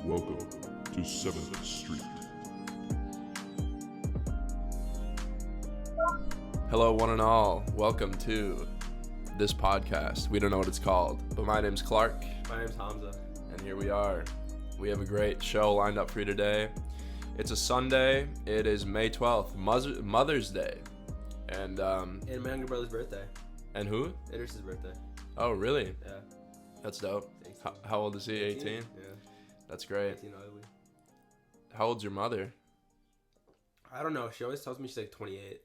Welcome to 7th Street. Hello, one and all. Welcome to this podcast. We don't know what it's called, but my name's Clark. My name's Hamza. And here we are. We have a great show lined up for you today. It's a Sunday. It is May 12th, Mother's Day. And And my younger brother's birthday. And who? Idris's birthday. Oh, really? Yeah. That's dope. How old is he? 18? Yeah. That's great. 18 ugly. How old's your mother? I don't know. She always tells me she's like 28.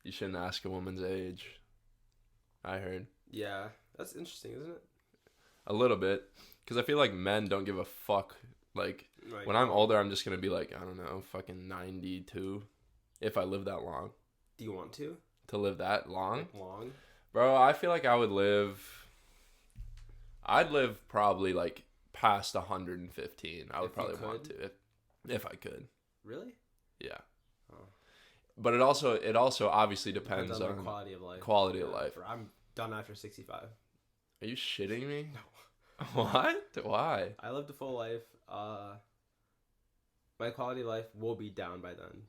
You shouldn't ask a woman's age. I heard. Yeah. That's interesting, isn't it? A little bit. Because I feel like men don't give a fuck. Like, when I'm older, I'm just going to be like, I don't know, fucking 92. If I live that long. Do you want to? To live that long? Like long? Bro, I feel like I'd live probably like past 115. I would If you probably could? want to if I could. Really? Yeah. Oh. But it also obviously depends on on the quality of life. Quality of life. I'm done after 65. Are you shitting me? No. What? Why? I lived a full life. My quality of life will be down by then.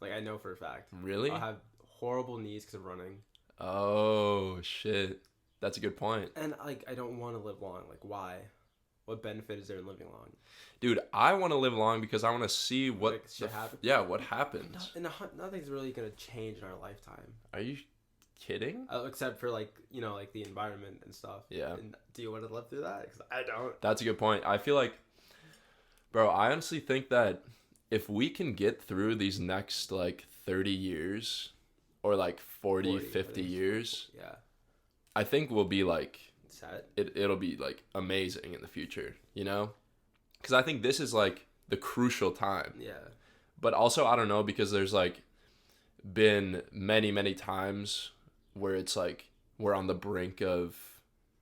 Like, I know for a fact. Really? I'll have horrible knees because of running. Oh, shit. That's a good point. And, like, I don't want to live long. Like, why? What benefit is there in living long? Dude, I want to live long because I want to see what Like, shit happens? Yeah, what happens. Nothing's really going to change in our lifetime. Are you kidding? Except for, like, you know, like the environment and stuff. Yeah. And do you want to live through that? Because I don't. That's a good point. I feel like, bro, I honestly think that if we can get through these next, like, 30 years or, like, 40 50 years, Yeah. I think we'll be, like, Set. it'll be, like, amazing in the future, you know? Because I think this is, like, the crucial time. Yeah. But also, I don't know, because there's, like, been many, many times where it's, like, we're on the brink of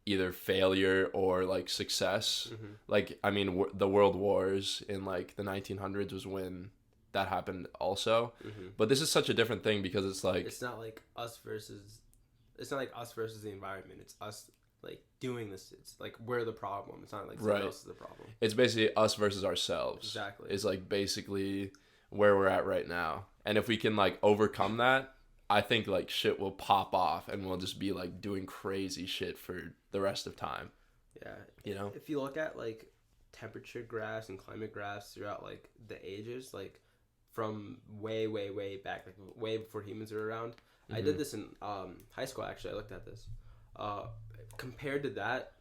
either failure or, like, success. Mm-hmm. Like, I mean, the world wars in, like, the 1900s was when that happened also. Mm-hmm. But this is such a different thing because it's, like... It's not like us versus the environment. It's us, like, doing this. It's, like, we're the problem. It's not, like, someone else is the problem. It's basically us versus ourselves. Exactly. It's, like, basically where we're at right now. And if we can, like, overcome that, I think, like, shit will pop off and we'll just be, like, doing crazy shit for the rest of time. Yeah. You know? If you look at, like, temperature graphs and climate graphs throughout, like, the ages, like, from way, way, way back, like, way before humans were around. Mm-hmm. I did this in high school, actually. I looked at this. Compared to that,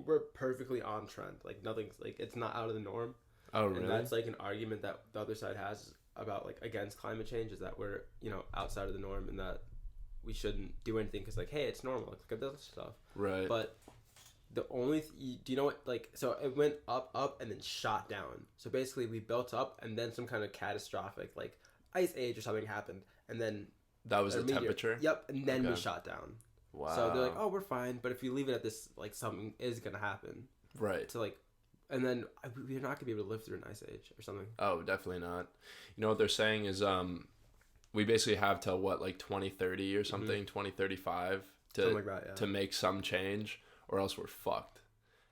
we're perfectly on trend. Like, nothing's, like, it's not out of the norm. Oh, really? And that's, like, an argument that the other side has about, like, against climate change, is that we're, you know, outside of the norm and that we shouldn't do anything because, like, hey, it's normal. Like, look at this stuff. Right. But the only do you know what, like, so it went up and then shot down. So basically we built up and then some kind of catastrophic, like, ice age or something happened, and then that was the temperature? Yep. And then we shot down. Wow. So they're like, oh, we're fine, but if you leave it at this, like, something is gonna happen. Right. So, like, and then we're not gonna be able to live through an ice age or something. Oh, definitely not. You know what they're saying is we basically have till what, like 2030 or something, Mm-hmm. 2035 Something like that, yeah. to make some change, or else we're fucked.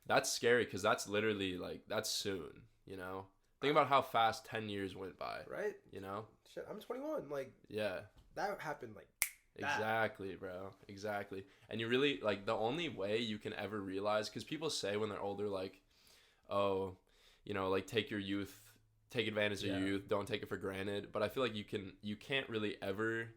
That's scary because that's literally, like, that's soon, you know? Think about how fast 10 years went by. Right? You know? Shit, I'm 21. Like, Yeah. that happened, like, Exactly, bro. Exactly. And you really, like, the only way you can ever realize, because people say when they're older, like, oh, you know, like, take advantage of your youth, don't take it for granted. But I feel like you can't really ever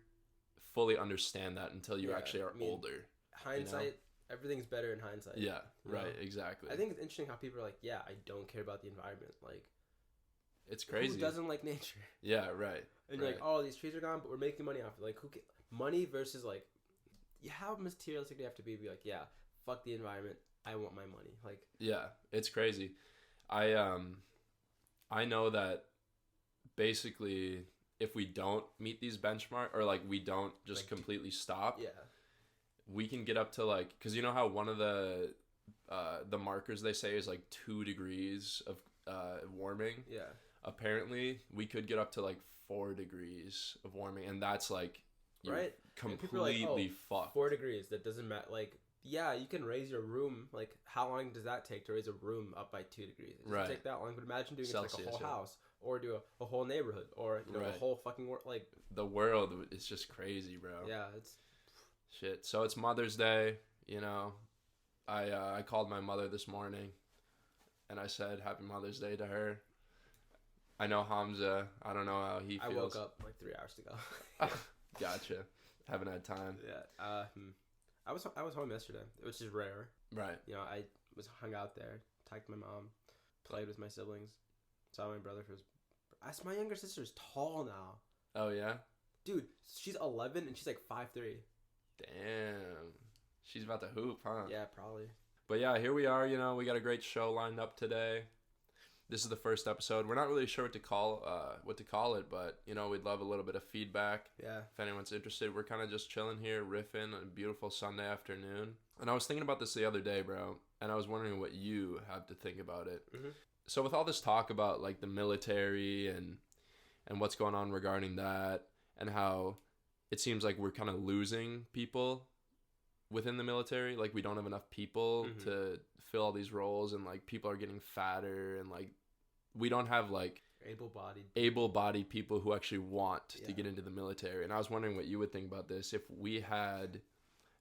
fully understand that until you actually are older. Hindsight, you know? Everything's better in hindsight. Yeah, right, exactly. I think it's interesting how people are like, yeah, I don't care about the environment. Like, it's crazy. Who doesn't like nature? Yeah, right. And you're like, oh, these trees are gone, but we're making money off it. Like, money versus, like, how materialistic do you have to be like, yeah, fuck the environment, I want my money. Like, yeah, it's crazy. I know that basically if we don't meet these benchmark, or, like, we don't just, like, completely stop, we can get up to, like, because you know how one of the markers they say is, like, 2 degrees of warming. Yeah. Apparently we could get up to, like, 4 degrees of warming, and that's, like, right, completely like, fucked. 4 degrees, that doesn't matter. Like, yeah, you can raise your room. Like, how long does that take to raise a room up by 2 degrees? It doesn't take that long. But imagine doing it to like a whole house, or do a whole neighborhood, or you know, the whole fucking world. Like, the world is just crazy, bro. Yeah, it's shit. So it's Mother's Day. You know, I called my mother this morning, and I said Happy Mother's Day to her. I know Hamza. I don't know how he feels. I woke up like 3 hours ago. Gotcha. Haven't had time. Yeah. I was home yesterday, which is rare. Right. You know, I was hung out there, talked to my mom, played with my siblings, saw my brother for his. My younger sister's tall now. Oh yeah. Dude, she's 11 and she's like 5'3". Damn. She's about to hoop, huh? Yeah, probably. But yeah, here we are. You know, we got a great show lined up today. This is the first episode. We're not really sure what to call it, but you know, we'd love a little bit of feedback. Yeah. If anyone's interested, we're kind of just chilling here, riffing on a beautiful Sunday afternoon. And I was thinking about this the other day, bro, and I was wondering what you have to think about it. Mm-hmm. So with all this talk about like the military and what's going on regarding that, and how it seems like we're kind of losing people within the military, like we don't have enough people to fill all these roles, and like people are getting fatter, and like we don't have like able-bodied people who actually want to get into the military. And I was wondering what you would think about this if we had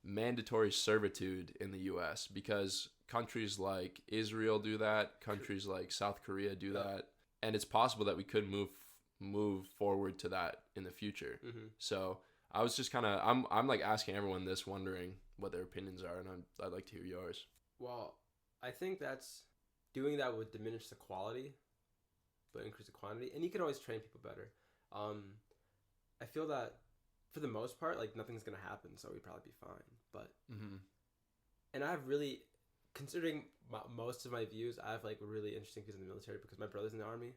mandatory servitude in the US, because countries like Israel do that, countries like South Korea do that, and it's possible that we could move forward to that in the future. So I was just kind of I'm like asking everyone this, wondering what their opinions are, and I'd like to hear yours. Well, I think that's doing that would diminish the quality, but increase the quantity, and you could always train people better. I feel that for the most part, like nothing's gonna happen, so we'd probably be fine. But and I've really, considering most of my views, I have like really interesting views in the military because my brother's in the army.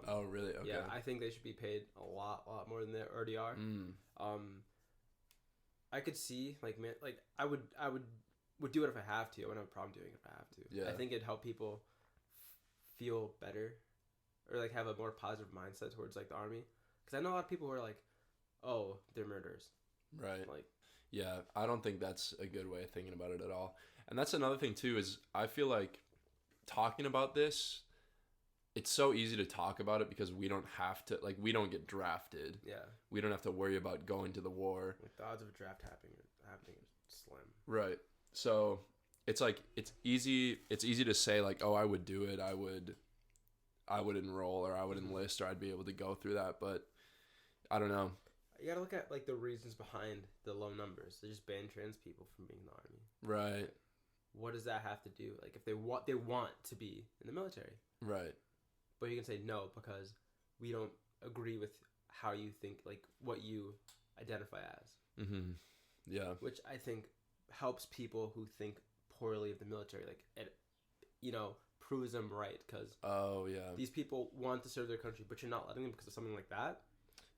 Oh really? Okay. Yeah, I think they should be paid a lot more than they already are. I could see like I would do it if I have to. I wouldn't have a problem doing it if I have to. Yeah. I think it'd help people feel better, or like have a more positive mindset towards like the army. Because I know a lot of people who are like, oh, they're murderers. Right. Like, yeah, I don't think that's a good way of thinking about it at all. And that's another thing too, is I feel like talking about this, it's so easy to talk about it because we don't have to, like, we don't get drafted. Yeah. We don't have to worry about going to the war. Like, the odds of a draft happening are slim. Right. So it's like, it's easy to say like, oh, I would do it. I would enroll, or I would enlist, or I'd be able to go through that. But I don't know. You gotta look at like the reasons behind the low numbers. They just ban trans people from being in the army. Right. What does that have to do? Like, if they want to be in the military. Right. But you can say no because we don't agree with how you think, like what you identify as. Mm-hmm. Yeah. Which I think helps people who think poorly of the military. Like, it, you know, proves them right, because these people want to serve their country, but you're not letting them because of something like that.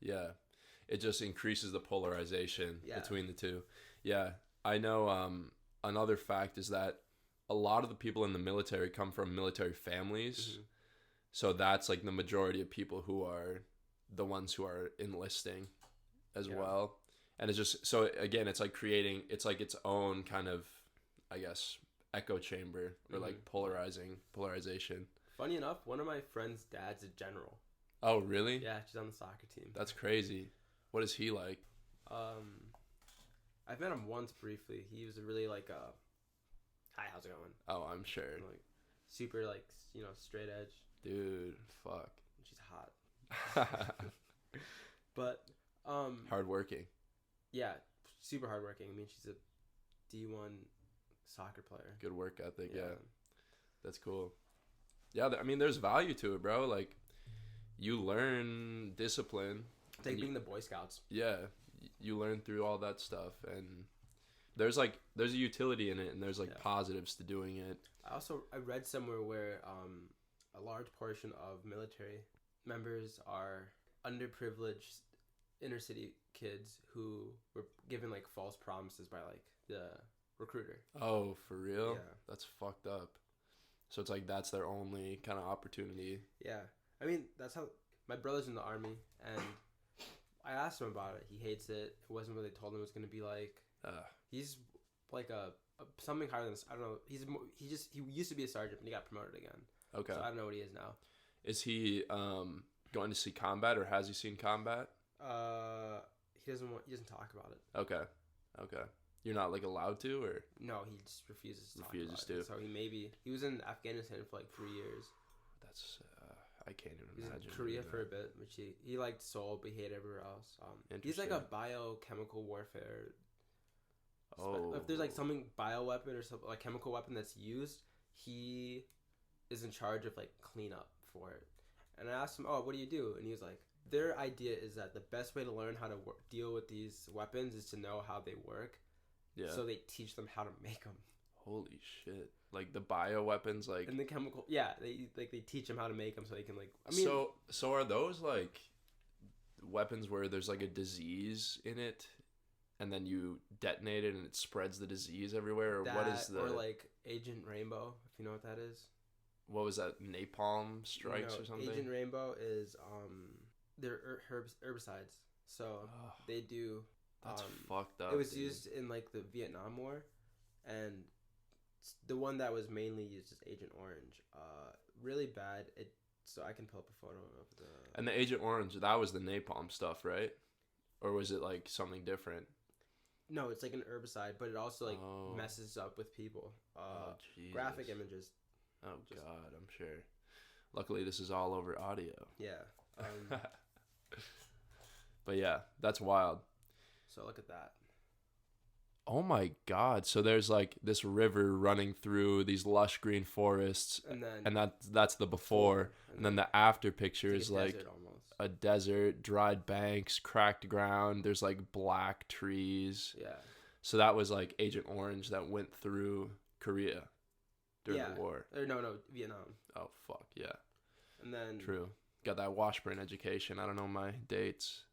Yeah. It just increases the polarization between the two. Yeah. I know another fact is that a lot of the people in the military come from military families. Mm-hmm. So that's like the majority of people who are the ones who are enlisting as well. And it's just, so again, it's like creating, it's like its own kind of, I guess, echo chamber, or like polarization. Funny enough, one of my friend's dad's a general. Oh, really? Yeah, she's on the soccer team. That's crazy. What is he like? I've met him once briefly. He was really like, hi, how's it going? Oh, I'm sure. Like, super like, you know, straight edge. Dude, fuck. She's hot. But hardworking. Yeah, super hardworking. I mean, she's a D1 soccer player. Good work ethic. Yeah. That's cool. Yeah, I mean, there's value to it, bro. Like, you learn discipline. It's like being the Boy Scouts. Yeah, you learn through all that stuff, and there's a utility in it, and there's like positives to doing it. I read somewhere where a large portion of military members are underprivileged inner city kids who were given like false promises by like the recruiter. Oh, for real? Yeah. That's fucked up. So it's like that's their only kind of opportunity. Yeah. I mean, that's how my brother's in the army, and I asked him about it. He hates it. It wasn't what they told him it was going to be like. He's like a something higher than this. I don't know. He used to be a sergeant, but he got promoted again. Okay. So I don't know what he is now. Is he going to see combat, or has he seen combat? He doesn't talk about it. Okay. You're not like allowed to, or no, he just refuses to talk about it. So he was in Afghanistan for like 3 years. That's I can't even He was imagine. in Korea for a bit, which he liked Seoul, but he hated everywhere else. He's like a biochemical warfare. Oh, if there's like something bioweapon or something like chemical weapon that's used, he is in charge of like cleanup for it. And I asked him, "Oh, what do you do?" And he was like, "Their idea is that the best way to learn how to deal with these weapons is to know how they work." Yeah. So they teach them how to make them. Holy shit! Like the bioweapons, like and the chemical. Yeah, they teach them how to make them so they can like. I mean, so are those like weapons where there's like a disease in it, and then you detonate it and it spreads the disease everywhere, or what is the or like Agent Rainbow, if you know what that is? What was that? Napalm strikes or something? Agent Rainbow is they're herbicides, so they do. That's fucked up. It was used in like the Vietnam War, and the one that was mainly used is Agent Orange. Really bad. So I can pull up a photo of the. And the Agent Orange, that was the napalm stuff, right? Or was it like something different? No, it's like an herbicide, but it also like messes up with people. Graphic images. Oh God, I'm sure. Luckily, this is all over audio. Yeah. But yeah, that's wild. So look at that. Oh my God! So there's like this river running through these lush green forests, and that's the before, and then the after picture is like a desert, dried banks, cracked ground. There's like black trees. Yeah. So that was like Agent Orange that went through Korea during the war. Or no, Vietnam. Oh fuck yeah. And then true. Got that Washburn education. I don't know my dates.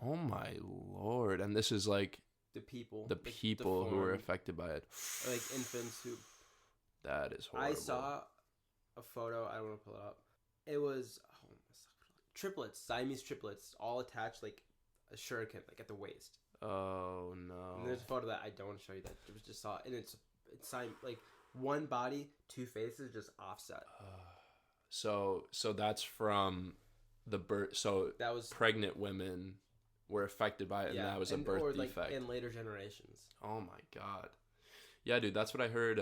Oh my Lord! And this is like the people who were affected by it, like infants who. That is horrible. I saw a photo. I don't want to pull it up. It was triplets, Siamese triplets, all attached like a shuriken, like at the waist. Oh no! And there's a photo that I don't want to show you. That just saw, and it's like one body, two faces, just offset. So that's from the birth. So that was pregnant women were affected by it, and that was a birth defect. Like in later generations. Oh my God. Yeah, dude, that's what I heard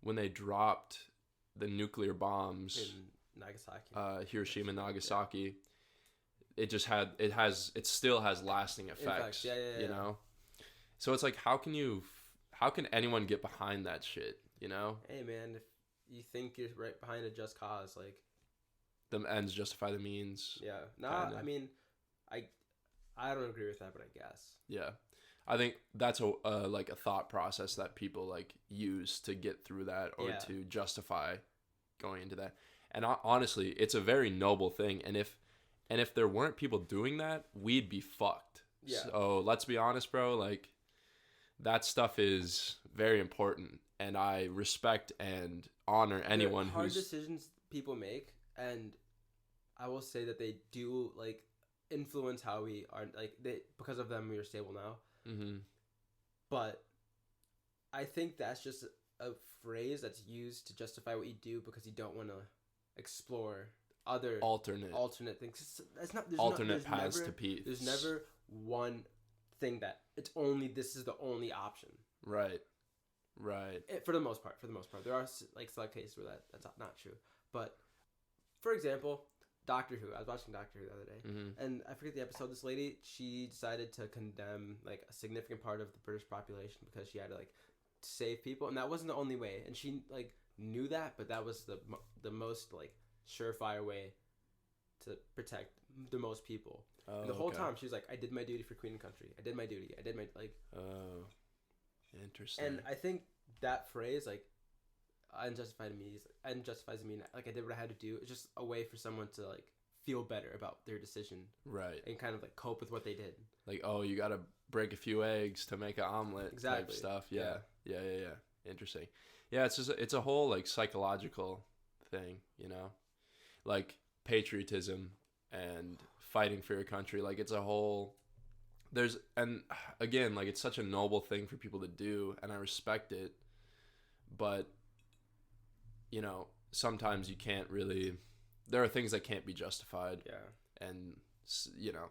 when they dropped the nuclear bombs in Nagasaki. Hiroshima and Nagasaki. Yeah. It still has lasting effects. Yeah. You know? So it's like how can anyone get behind that shit, you know? Hey man, if you think you're right behind a just cause, like the ends justify the means. Yeah. I mean I don't agree with that, but I guess. Yeah. I think that's like a thought process that people like use to get through that or to justify going into that. And honestly, it's a very noble thing. And if there weren't people doing that, we'd be fucked. Yeah. So let's be honest, bro. Like that stuff is very important, and I respect and honor anyone hard decisions people make, and I will say that they do like influence how we are, like because of them we are stable now. Mm-hmm. But I think that's just a phrase that's used to justify what you do because you don't want to explore other alternate things. That's not alternate paths to peace. There's never one thing that it's only this is the only option. Right. For the most part, there are like select cases where that's not true. But for example, Doctor Who. I was watching Doctor Who the other day, and I forget the episode. This lady, she decided to condemn like a significant part of the British population because she had to like save people, and that wasn't the only way. And she like knew that, but that was the most like surefire way to protect the most people. Oh, and the whole time she was like, "I did my duty for Queen and Country. I did my duty. I did my like." Oh, interesting. And I think that phrase like unjustifies me. Like I did what I had to do. It's just a way for someone to like feel better about their decision, right? And kind of like cope with what they did. Like, oh, you got to break a few eggs to make an omelet, exactly. Type stuff. Yeah. Interesting. Yeah, it's a whole like psychological thing, you know, like patriotism and fighting for your country. Like it's a whole there's, and again, like, it's such a noble thing for people to do, and I respect it, but, you know, sometimes you can't really, there are things that can't be justified, Yeah. and, you know,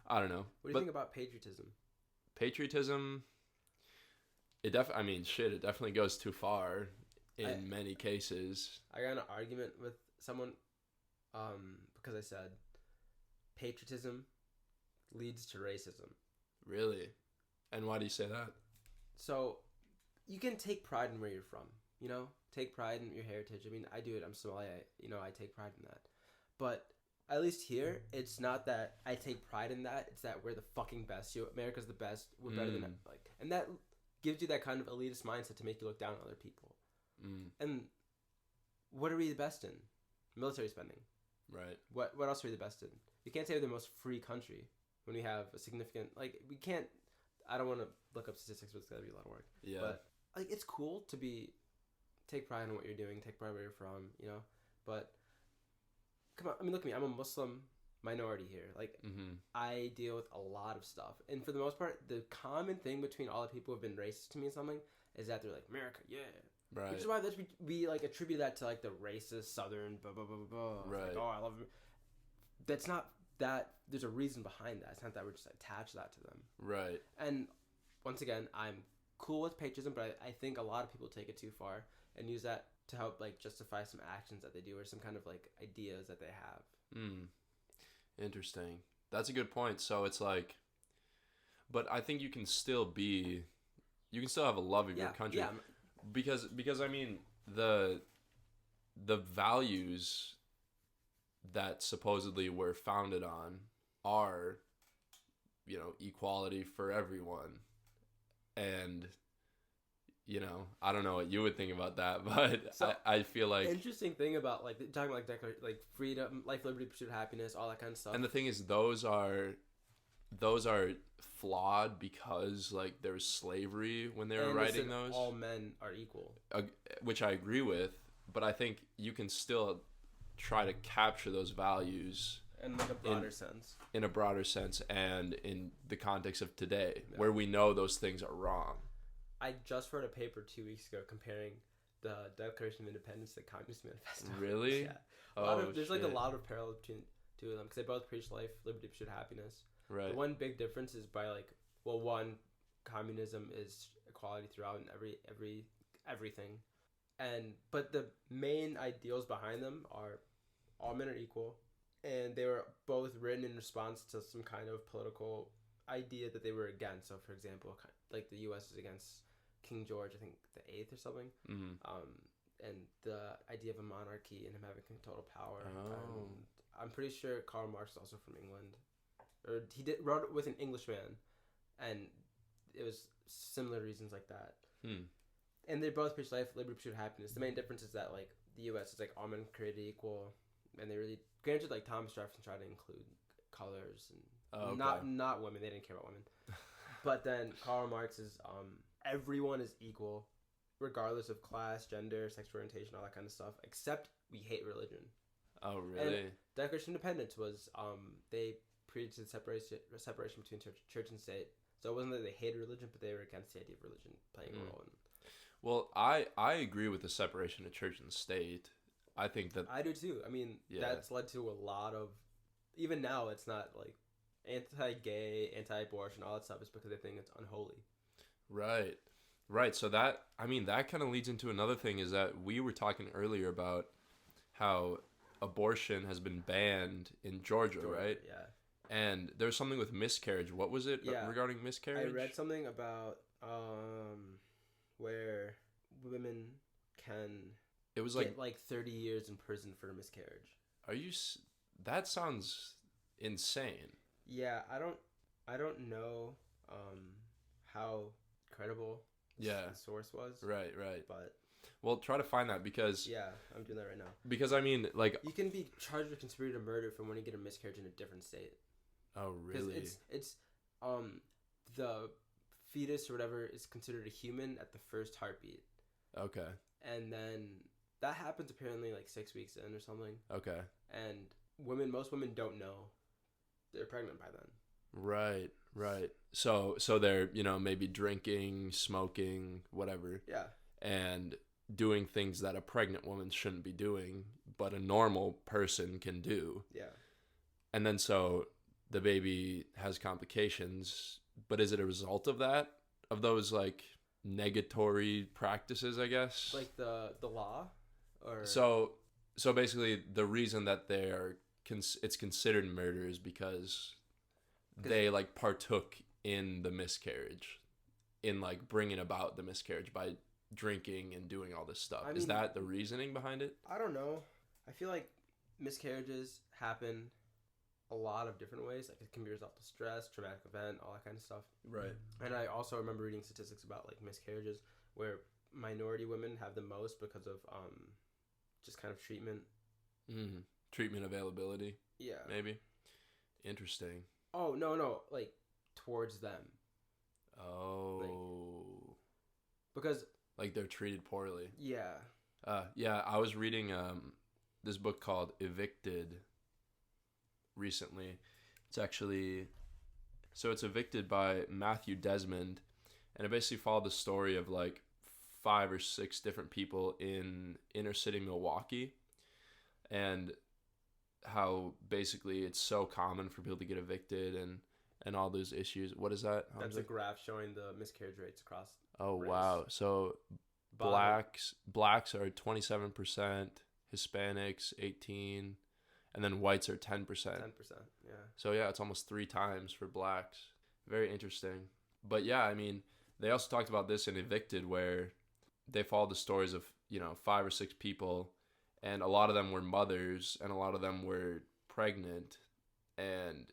I don't know. What do you think about patriotism? Patriotism, it definitely goes too far in many cases. I got in an argument with someone because I said patriotism leads to racism. Really? And why do you say that? So you can take pride in where you're from, you know? Take pride in your heritage. I mean, I do it. I'm Somali. I take pride in that. But at least here, it's not that I take pride in that. It's that we're the fucking best. America's the best. We're better than like, and that gives you that kind of elitist mindset to make you look down on other people. And what are we the best in? Military spending. Right. What else are we the best in? You can't say we're the most free country when we have a significant, like, we can't, I don't want to look up statistics, but it's got to be a lot of work. Yeah. But, like, it's cool to take pride in what you're doing, take pride where you're from, you know? But, come on, I mean, look at me. I'm a Muslim minority here. Like, I deal with a lot of stuff. And for the most part, the common thing between all the people who have been racist to me and something is that they're like, America, yeah. Right. Which is why we like attribute that to like the racist Southern blah blah blah blah blah. Right. Like, oh, I love him. That's not that. There's a reason behind that. It's not that we're just attached that to them. Right. And once again, I'm cool with patriotism, but I think a lot of people take it too far and use that to help like justify some actions that they do or some kind of like ideas that they have. Interesting. That's a good point. So it's like, but I think you can still have a love of your country. Yeah. Because I mean the values that supposedly were founded on are, you know, equality for everyone, and, you know, I don't know what you would think about that, but so, I feel like interesting thing about like talking about like freedom, life, liberty, pursuit of happiness, all that kind of stuff. And the thing is, those are flawed because like there was slavery when they were writing those. All men are equal, which I agree with, but I think you can still try to capture those values in like a broader sense. In a broader sense, and in the context of today, where we know those things are wrong. I just wrote a paper 2 weeks ago comparing the Declaration of Independence to the Communist Manifesto. Really? Yeah. There's like a lot of parallels between two of them because they both preach life, liberty, pursuit of happiness. Right. The one big difference is by like, well, one, communism is equality throughout in everything, but the main ideals behind them are all men are equal, and they were both written in response to some kind of political idea that they were against. So, for example, like the U.S. is against King George, I think the 8th or something, and the idea of a monarchy and him having total power. I'm pretty sure Karl Marx is also from England. Or he wrote it with an Englishman, and it was similar reasons like that. And they both preach life, liberty, pursuit of happiness. The main difference is that like the U.S. is like all men created equal, and they really granted like Thomas Jefferson tried to include colors and not women. They didn't care about women. But then Karl Marx is everyone is equal, regardless of class, gender, sexual orientation, all that kind of stuff. Except we hate religion. Oh really? And Declaration of Independence was they preached the separation between church and state. So it wasn't that they hated religion, but they were against the idea of religion playing a role. Well, I agree with the separation of church and state. I think that I do too. I mean, that's led to a lot of, even now, it's not like anti-gay, anti-abortion, all that stuff is because they think it's unholy. Right. So that kind of leads into another thing is that we were talking earlier about how abortion has been banned in Georgia, right? Yeah. And there's something with miscarriage. What was it regarding miscarriage? I read something about where women can get like 30 years in prison for miscarriage. That sounds insane. Yeah, I don't know how credible the source was. Right. But well, try to find that because I'm doing that right now. Because I mean, like, you can be charged with conspiracy to murder from when you get a miscarriage in a different state. Oh, really? It's the fetus or whatever is considered a human at the first heartbeat. Okay. And then that happens apparently like 6 weeks in or something. Okay. And most women don't know they're pregnant by then. Right. Right. So they're, maybe drinking, smoking, whatever, Yeah. and doing things that a pregnant woman shouldn't be doing, but a normal person can do. Yeah. And then so the baby has complications, but is it a result of that? Of those like negatory practices, I guess? Like the law, or So basically the reason that it's considered murder is because they like partook in the miscarriage, in like bringing about the miscarriage by drinking and doing all this stuff. Is that the reasoning behind it? I don't know. I feel like miscarriages happen a lot of different ways. Like it can be a result of stress, traumatic event, all that kind of stuff. Right. And I also remember reading statistics about like miscarriages where minority women have the most because of just kind of treatment. Treatment availability. Yeah. Maybe. Interesting. Oh no, like towards them. Oh. Because like they're treated poorly. Yeah. Yeah, I was reading this book called Evicted recently. It's Evicted by Matthew Desmond, and it basically followed the story of like 5 or 6 different people in inner city Milwaukee, and how basically it's so common for people to get evicted and all those issues. What is that? That's a graph showing the miscarriage rates across. Oh, race. wow. So blacks are 27%, Hispanics 18%, and then whites are 10%. 10%, yeah. So yeah, it's almost 3 times for blacks. Very interesting. But yeah, I mean, they also talked about this in Evicted, where they followed the stories of, 5 or 6 people, and a lot of them were mothers and a lot of them were pregnant. And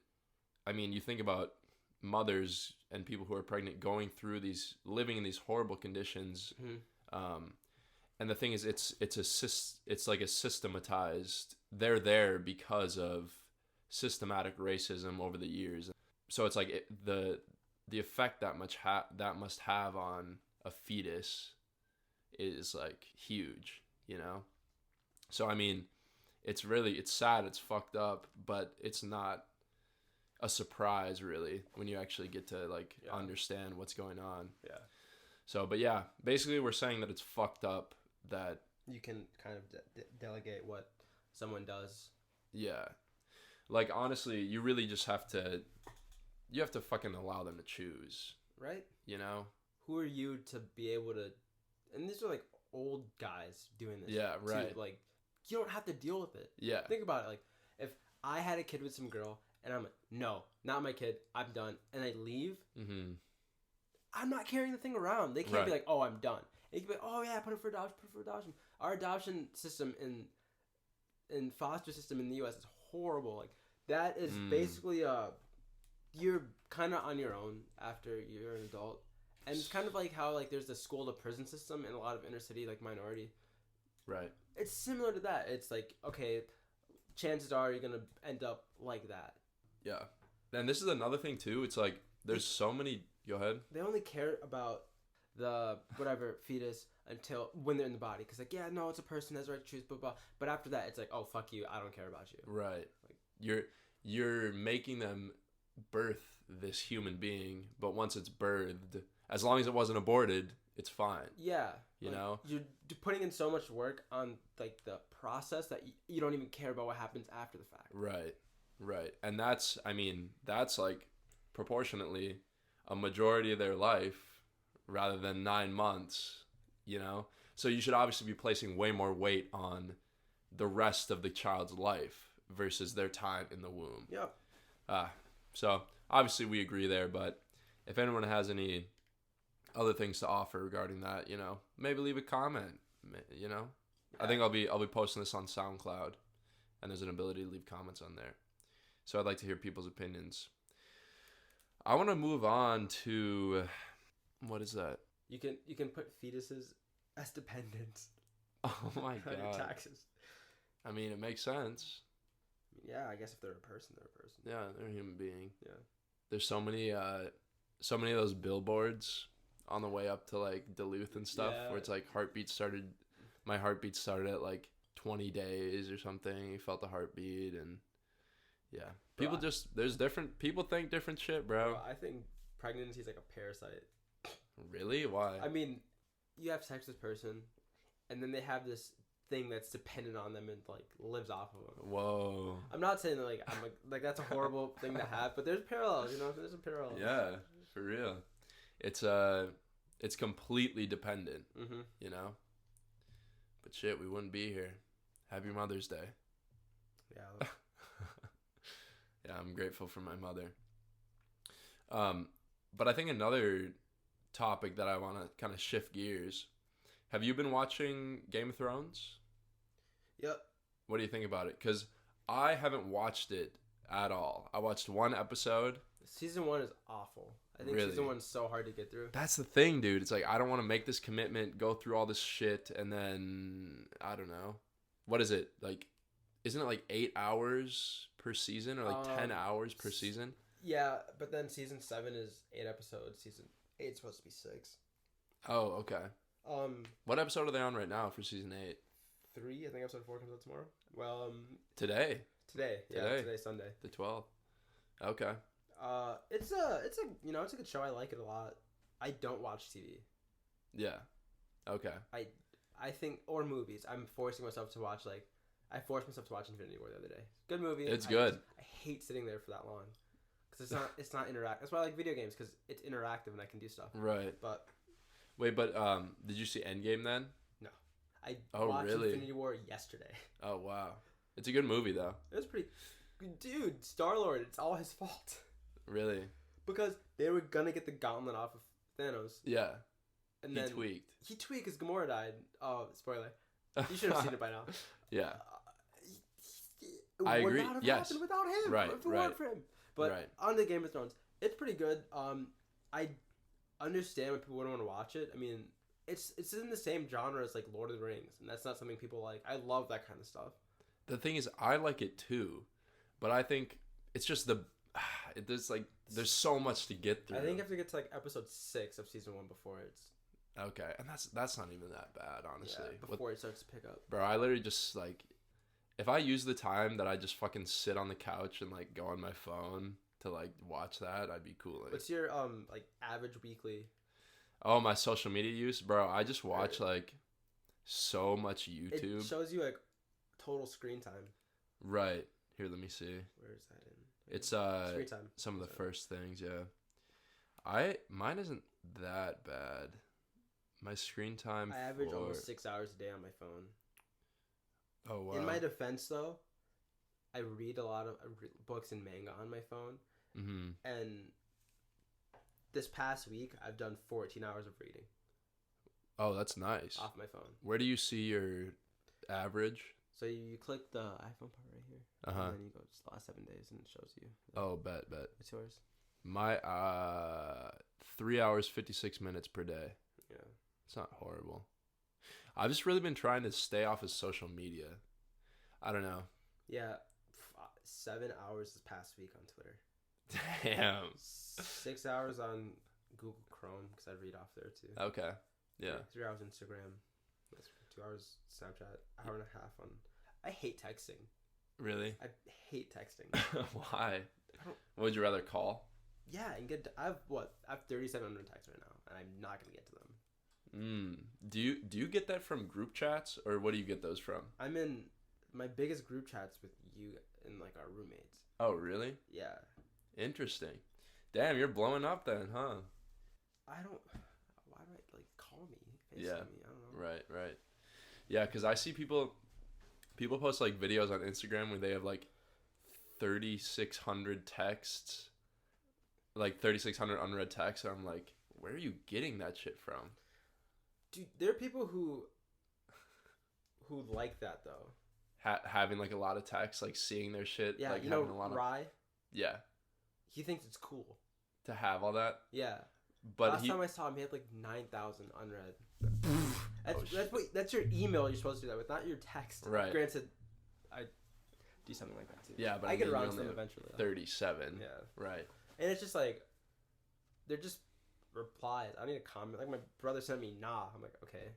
I mean, you think about mothers and people who are pregnant living in these horrible conditions. And the thing is, it's like a systematized. They're there because of systematic racism over the years. So it's like the effect that must have on a fetus is like huge, So I mean, it's sad, it's fucked up, but it's not a surprise really when you actually get to understand what's going on. Yeah. So, but yeah, basically we're saying that it's fucked up that you can kind of delegate what someone does. Yeah. Like honestly, you really just have to fucking allow them to choose. Right? Who are you to be able to, and these are like old guys doing this. Yeah, right. Too. Like you don't have to deal with it. Yeah. Think about it. Like if I had a kid with some girl and I'm like, no, not my kid, I'm done, and I leave, I'm not carrying the thing around. They can't be like, oh, I'm done. It can be like, oh yeah, put it for adoption. Our adoption system in foster system in the U.S. is horrible. Like that is basically you're kind of on your own after you're an adult, and it's kind of like how like there's the school to prison system in a lot of inner city like minority. Right. It's similar to that. It's like, okay, chances are you're gonna end up like that. Yeah. And this is another thing too. It's like there's so many. Go ahead. They only care about the whatever fetus until when they're in the body, because like, yeah, no, it's a person has the right to choose, blah blah. But after that, it's like, oh fuck you, I don't care about you. Right. Like you're making them birth this human being, but once it's birthed, as long as it wasn't aborted, it's fine. Yeah. You're putting in so much work on like the process that you don't even care about what happens after the fact. Right. And that's like proportionately a majority of their life rather than 9 months, So you should obviously be placing way more weight on the rest of the child's life versus their time in the womb. Yep. So obviously we agree there, but if anyone has any other things to offer regarding that, maybe leave a comment, Yeah. I think I'll be posting this on SoundCloud, and there's an ability to leave comments on there. So I'd like to hear people's opinions. I want to move on to, what is that? You can put fetuses as dependents. Oh my god. On your taxes. I mean, it makes sense. Yeah, I guess if they're a person, they're a person. Yeah, they're a human being. Yeah. There's so many of those billboards on the way up to like Duluth and stuff, where it's like my heartbeat started at like 20 days or something. You felt the heartbeat, and Yeah. People people think different shit, bro. I think pregnancy is like a parasite. Really? Why? I mean, you have sex with this person, and then they have this thing that's dependent on them and like lives off of them. Whoa. I'm not saying that I'm like that's a horrible thing to have, but there's parallels, there's some parallels. Yeah, for real. It's completely dependent, But shit, we wouldn't be here. Happy Mother's Day. Yeah. Yeah, I'm grateful for my mother. But I think another topic that I want to kind of shift gears. Have you been watching Game of Thrones? Yep. What do you think about it? Because I haven't watched it at all. I watched one episode. Season 1 is awful. I think Really? Season 1 is so hard to get through. That's the thing, dude. It's like, I don't want to make this commitment, go through all this shit, and then, I don't know. What is it? Like, isn't it like 8 hours per season or like 10 hours per season? Yeah, but then Season 7 is 8 episodes. Season 8 is supposed to be 6. Oh, okay. What episode are they on right now for Season 8? 3. I think episode 4 comes out tomorrow. Well, Today? Today. Yeah, today's Sunday. The 12th. Okay. It's a good show. I like it a lot. I don't watch TV. Yeah. Okay. I think, or movies. I'm forcing myself to watch, I forced myself to watch Infinity War the other day. Good movie. It's good. I hate sitting there for that long. Because it's not interactive. That's why I like video games, because it's interactive and I can do stuff. Right. But. Wait, did you see Endgame then? No. I watched Infinity War yesterday. Oh, wow. It's a good movie, though. It was pretty. Dude, Star-Lord, it's all his fault. Really? Because they were gonna get the gauntlet off of Thanos. Yeah. And he then tweaked. He tweaked because Gamora died. Oh, spoiler. You should have seen it by now. Yeah. It I would agree. not have Yes. happened without him. Right. If it weren't for him. But on the Game of Thrones, it's pretty good. I understand why people wouldn't want to watch it. I mean, it's in the same genre as like Lord of the Rings, and that's not something people like. I love that kind of stuff. The thing is, I like it too, but I think it's just there's so much to get through. I think you have to get to like episode 6 of season 1 before it's okay, and that's not even that bad, honestly. Yeah, before it starts to pick up. Bro, I literally just like, if I use the time that I just fucking sit on the couch and like go on my phone to like watch that, I'd be cool. What's your like average weekly? Oh, my social media use, bro. I just watch like so much YouTube. It shows you like total screen time. Right. Here, let me see. Where is that in? It's screen time. Some of the first things, yeah. Mine isn't that bad. My screen time. I average almost 6 hours a day on my phone. Oh wow. In my defense, though, I read a lot of books and manga on my phone, and this past week I've done 14 hours of reading. Oh, that's nice. Off my phone. Where do you see your average? So you click the iPhone part right here, and then you go to the last 7 days, and it shows you. Oh, bet. What's yours? My 3 hours 56 minutes per day. Yeah, it's not horrible. I've just really been trying to stay off of social media. I don't know. Yeah, 7 hours this past week on Twitter. Damn. 6 hours on Google Chrome because I read off there too. Okay. Yeah. 3 hours Instagram. That's 2 hours Snapchat. Hour and a half on. I hate texting. Really? I hate texting. Why? Would you rather call? Yeah, and I have 3,700 texts right now, and I'm not gonna get to them. Do you get that from group chats, or what do you get those from? I'm in my biggest group chats with you and like our roommates. Oh, really? Yeah. Interesting. Damn, you're blowing up then, huh? Why do I like call me? FaceTime me? I don't know. Right. Yeah, because I see people post like videos on Instagram where they have like 3,600 texts, like 3,600 unread texts. And I'm like, where are you getting that shit from? Dude, there are people who like that though. Having like a lot of texts, like seeing their shit. Yeah, like having a lot Rye. Yeah. He thinks it's cool to have all that. Yeah. But last time I saw him, he had like 9,000 unread. That's your email. You're supposed to do that with, not your text. Right. Granted, I do something like that too. Yeah, but I get around to them eventually. 37. Yeah. Right. And it's just like, they're just replies. I don't need a comment. Like my brother sent me nah. I'm like, okay.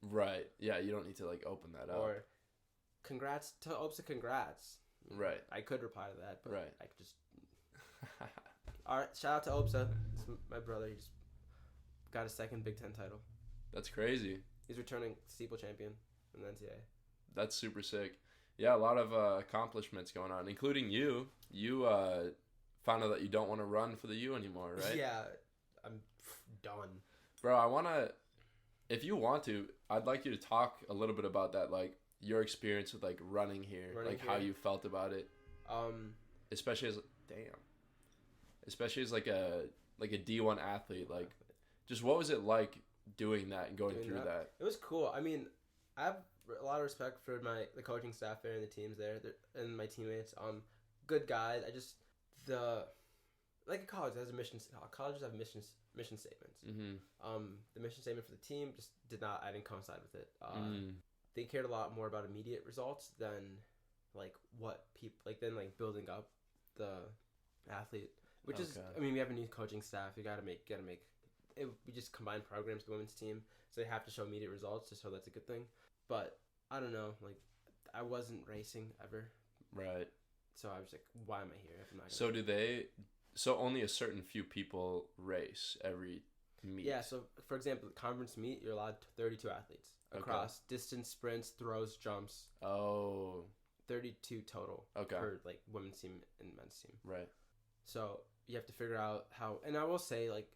Right. Yeah, you don't need to like open that up. Or congrats to Opsa, congrats. Right. I could reply to that, but Right. I could just. All right, shout out to Opsa. It's my brother. He just got his second Big Ten title. That's crazy. He's returning steeple champion in the NCAA. That's super sick. Yeah, a lot of accomplishments going on, including you. You found out that you don't want to run for the U anymore, right? Yeah, I'm done. Bro, I want to, if you want to, I'd like you to talk a little bit about that, like your experience with like running here, how you felt about it. Especially as like a D1 athlete, like just what was it like doing that and going through that? It was cool. I mean, I have a lot of respect for the coaching staff there and the teams there and my teammates. Good guys. I just like a college has a mission. Colleges have mission statements. Mm-hmm. The mission statement for the team just I didn't coincide with it. They cared a lot more about immediate results than like what people like building up the athlete. Which is, I mean, we have a new coaching staff. You gotta make it. We just combine programs with the women's team, so they have to show immediate results to show that's a good thing. But I don't know, like I wasn't racing ever, right? So I was like, why am I here if I'm not? So only a certain few people race every meet. Yeah. So for example, the conference meet, you're allowed 32 athletes across distance, sprints, throws, jumps. Oh. 32 total. Per like women's team and men's team. Right. So you have to figure out how. And I will say, like,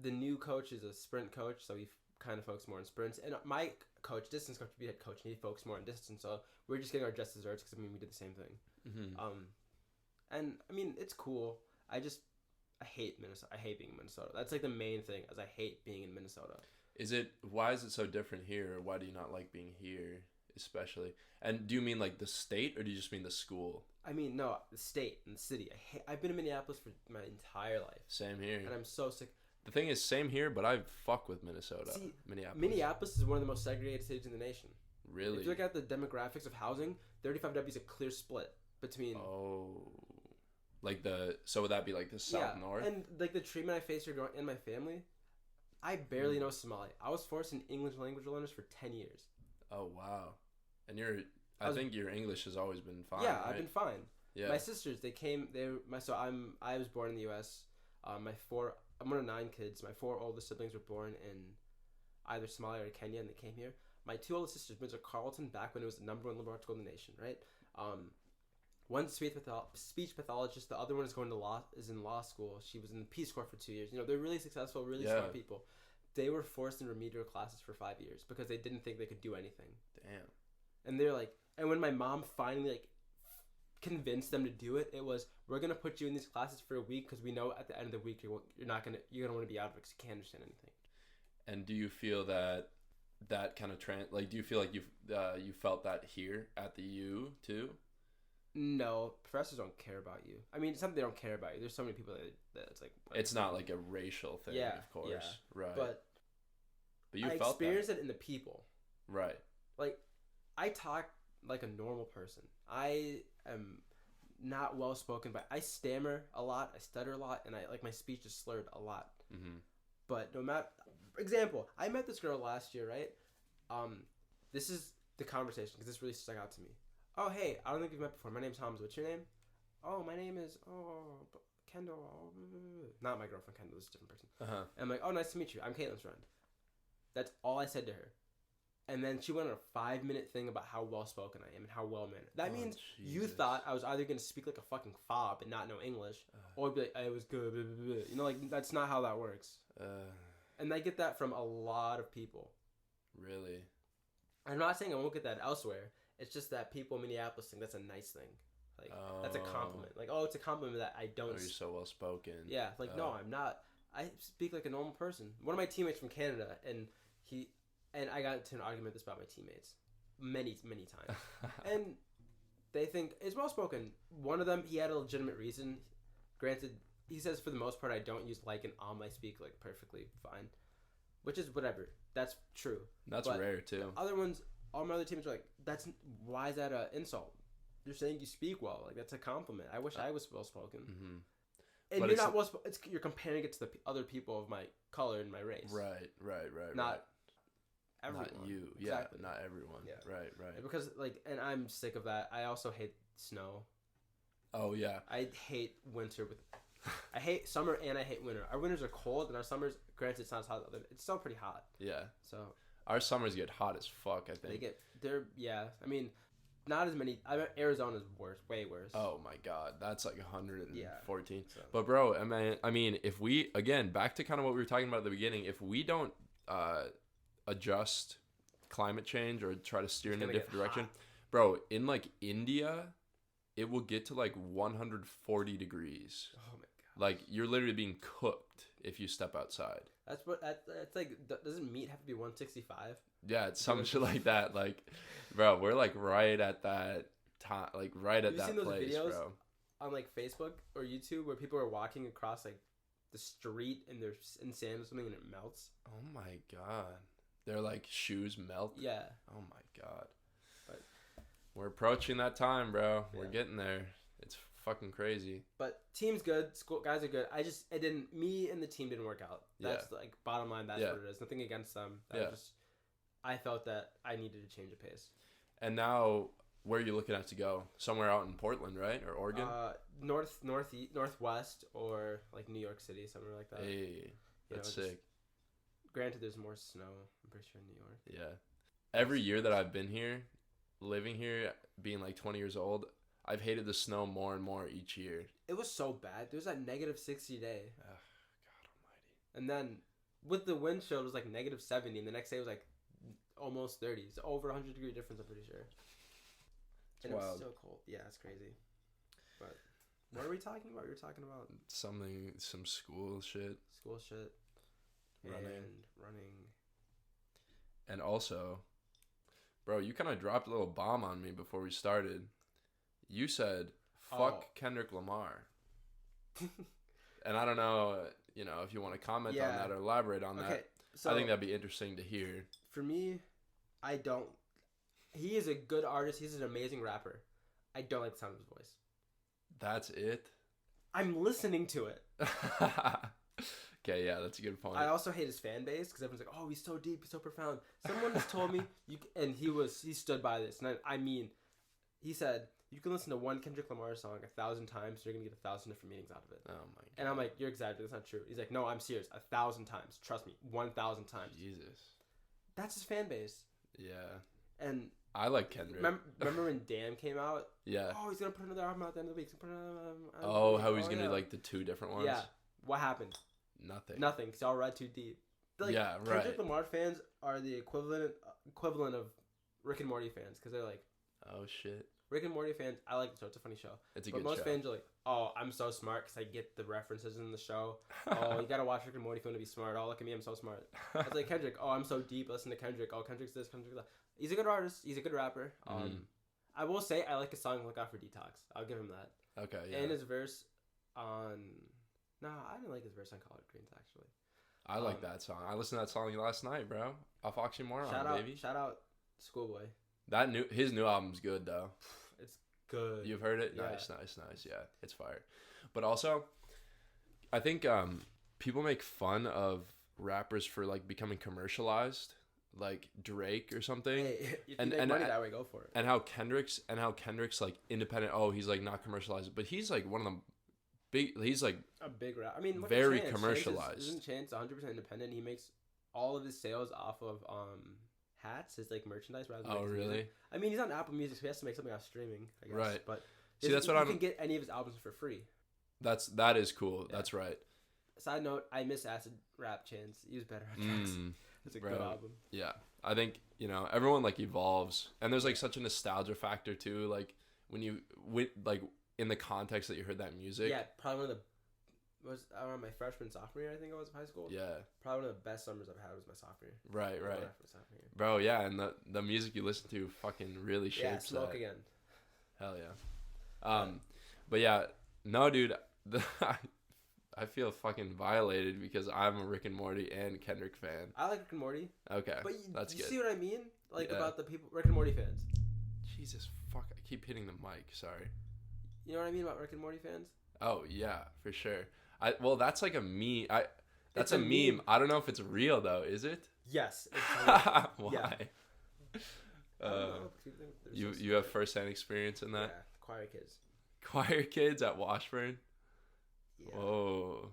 the new coach is a sprint coach, so he kind of focus more on sprints. And my coach, distance coach, be head coach, and he focused more on distance. So we're just getting our just desserts because I mean we did the same thing. Mm-hmm. And I mean it's cool. I hate Minnesota. I hate being in Minnesota. That's like the main thing, is I hate being in Minnesota. Why is it so different here? Why do you not like being here, especially? And do you mean like the state, or do you just mean the school? I mean, no, the state and the city. I've been in Minneapolis for my entire life. Same here. And I'm so sick. The thing is, same here, but I fuck with Minnesota. See, Minneapolis. Minneapolis is one of the most segregated cities in the nation. Really? If you look at the demographics of housing, 35W is a clear split between... Oh. So would that be like the south-north? And like the treatment I face here in my family, I barely know Somali. I was forced in English language learners for 10 years. Oh, wow. And I think your English has always been fine. Yeah, right? I've been fine. Yeah. My sisters, I was born in the U.S. I'm one of 9 kids. My 4 oldest siblings were born in either Somalia or Kenya, and they came here. My 2 oldest sisters went to Carleton back when it was the #1 liberal arts school in the nation, right? One's speech pathologist. The other one is in law school. She was in the Peace Corps for 2 years. You know, they're really successful, really smart people. They were forced in remedial classes for 5 years because they didn't think they could do anything. Damn. And they're like, and when my mom finally like convinced them to do it, it was, we're gonna put you in these classes for a week because we know at the end of the week you're gonna want to be out of it because you can't understand anything. And do you feel that kind of do you feel like you felt that here at the U too? No, professors don't care about you. I mean, it's something they don't care about you. There's so many people that it's like... It's not like a racial thing, of course. Yeah. Right. But you I felt experienced it in the people. Right. Like, I talk like a normal person. I am not well-spoken, but I stammer a lot, I stutter a lot, and my speech is slurred a lot. Mm-hmm. But no matter... Example, I met this girl last year, right? This is the conversation, because this really stuck out to me. Oh, hey, I don't think we've met before. My name's Hamza. What's your name? Oh, my name is, Kendall. Not my girlfriend, Kendall. This is a different person. Uh-huh. And I'm like, oh, nice to meet you. I'm Caitlin's friend. That's all I said to her. And then she went on a 5-minute thing about how well-spoken I am and how well-mannered. That means Jesus. You thought I was either going to speak like a fucking fob and not know English, or be like, I was good, blah, blah, blah. You know, like, that's not how that works. And I get that from a lot of people. Really? I'm not saying I won't get that elsewhere. It's just that people in Minneapolis think that's a nice thing. Like, that's a compliment. Like, oh, it's a compliment that I don't... Oh, you're so well-spoken. Yeah, like, no, I'm not. I speak like a normal person. One of my teammates from Canada, and I got into an argument about my teammates many, many times. And they think it's well-spoken. One of them, he had a legitimate reason. Granted, he says for the most part I don't use like and I speak like perfectly fine. Which is whatever. That's true. That's rare, too. Other ones... All my other teammates are like, why is that an insult? You're saying you speak well. Like, that's a compliment. I wish I was well-spoken. Mm-hmm. And but you're not well-spoken. You're comparing it to the other people of my color and my race. Right. Not everyone. Not you. Exactly. Yeah, not everyone. Yeah. Right. Because, like, and I'm sick of that. I also hate snow. Oh yeah. I hate winter I hate summer and I hate winter. Our winters are cold and our summers, granted, it's not as hot. It's still pretty hot. Yeah. So our summers get hot as fuck. I think I mean, not as many. I mean, Arizona's worse, way worse. Oh my god, that's like 114. So. But bro, I mean, if we again back to kind of what we were talking about at the beginning, if we don't adjust climate change or try to steer in a different direction, bro, in like India, it will get to like 140 degrees. Oh my god. Like you're literally being cooked if you step outside. That's like, doesn't meat have to be 165? Yeah, it's some shit like that. Like, bro, we're like right at that time, like right at that place, videos bro. On like Facebook or YouTube where people are walking across like the street and they're in sand or something and it melts? Oh my god, their like shoes melt. Yeah. Oh my god. But we're approaching that time, bro. Yeah. We're getting there. It's fucking crazy. But team's good. School guys are good. Me and the team didn't work out. That's like bottom line. That's what it is. Nothing against them. I felt that I needed to change the pace. And now, where are you looking at to go? Somewhere out in Portland, right? Or Oregon? Northwest, or like New York City, somewhere like that. Hey, that's sick. Granted, there's more snow, I'm pretty sure, in New York. Yeah. Every year that I've been here, living here, being like 20 years old, I've hated the snow more and more each year. It was so bad. There was that -60 day. God almighty. And then with the wind chill, it was like -70, and the next day was like almost 30. It's over 100-degree difference, I'm pretty sure. And it was so cold. Yeah, it's crazy. But what are we talking about? We were talking about some school shit. School shit. Running. And also, bro, you kind of dropped a little bomb on me before we started. You said, fuck Kendrick Lamar. And I don't know, if you want to comment on that or elaborate on that. So I think that'd be interesting to hear. For me, he is a good artist. He's an amazing rapper. I don't like the sound of his voice. That's it? I'm listening to it. Okay, yeah, that's a good point. I also hate his fan base because everyone's like, "Oh, he's so deep, he's so profound." Someone has told me and he stood by this, and I mean, he said you can listen to one Kendrick Lamar song 1,000 times, and you're gonna get 1,000 different meanings out of it. Oh my god! And I'm like, "You're exaggerating. That's not true." He's like, "No, I'm serious. 1,000 times. Trust me, 1,000 times." Jesus. That's his fan base. Yeah. And I like Kendrick. Remember when Damn came out? Yeah. Oh, he's gonna put another album out at the end of the week. How he's gonna do like the 2 different ones? Yeah. What happened? Nothing. Because y'all read too deep. Like, yeah, right. Kendrick Lamar fans are the equivalent of Rick and Morty fans, because they're like, oh shit. Rick and Morty fans, I like the show. It's a funny show. It's a good show. But most fans are like, oh, I'm so smart because I get the references in the show. Oh, you gotta watch Rick and Morty if you want to be smart. Oh, look at me, I'm so smart. It's like Kendrick. Oh, I'm so deep. Listen to Kendrick. Oh, Kendrick's this, Kendrick's that. He's a good artist. He's a good rapper. I will say I like his song "Look Out for Detox." I'll give him that. Okay. Yeah. And his verse on. No, I didn't like his verse on Collard Greens actually. I like that song. I listened to that song last night, bro. Off Oxymoron, baby. Shout out Schoolboy. His new album's good though. It's good. You've heard it? Yeah. Nice. Yeah, it's fire. But also, I think people make fun of rappers for like becoming commercialized, like Drake or something. Hey, if you make money that way, go for it. And how Kendrick's like independent. Oh, he's like not commercialized, but he's like one of the he's like a big rap. I mean, look very at Chance. commercialized. Isn't Chance 100% independent? He makes all of his sales off of hats, his like merchandise rather than really? Music. I mean, he's on Apple Music, so he has to make something off streaming, I guess. Right. But see, that's what you can get any of his albums for free. That is cool. Yeah. That's right. Side note, I miss Acid Rap Chance. He was better on tracks. It's a good album. Yeah. I think, everyone like evolves, and there's like such a nostalgia factor too, like when you in the context that you heard that music. Yeah, probably one of the was around my freshman sophomore year, I think I was in high school. Yeah. Probably one of the best summers I've had was my sophomore year. Right. Bro, yeah, and the music you listen to fucking really shapes that. Yeah, Smoke Again. Hell yeah. But yeah, no, dude, I feel fucking violated because I'm a Rick and Morty and Kendrick fan. I like Rick and Morty. Okay, but that's good. You see what I mean? About the people, Rick and Morty fans. Jesus, fuck, I keep hitting the mic, sorry. You know what I mean about Rick and Morty fans? Oh, yeah, for sure. That's like a meme. That's a meme. I don't know if it's real, though. Is it? Yes. Why? Yeah. You have first-hand experience in that? Yeah, choir kids. Choir kids at Washburn. Yeah. Whoa,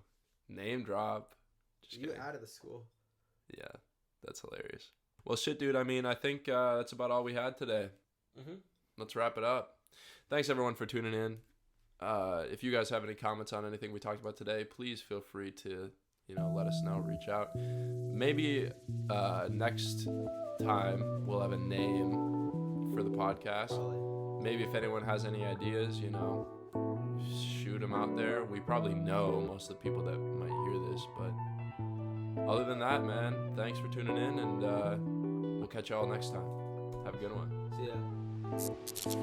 name drop. Just You kidding. out of the school. Yeah, that's hilarious. Well, shit, dude. I mean, I think that's about all we had today. Mm-hmm. Let's wrap it up. Thanks everyone for tuning in. If you guys have any comments on anything we talked about today, please feel free to, let us know, reach out. Maybe next time we'll have a name for the podcast. Probably. Maybe if anyone has any ideas, shoot them out there. We probably know most of the people that might hear this, but other than that, man, thanks for tuning in, and we'll catch y'all next time. Have a good one. See ya.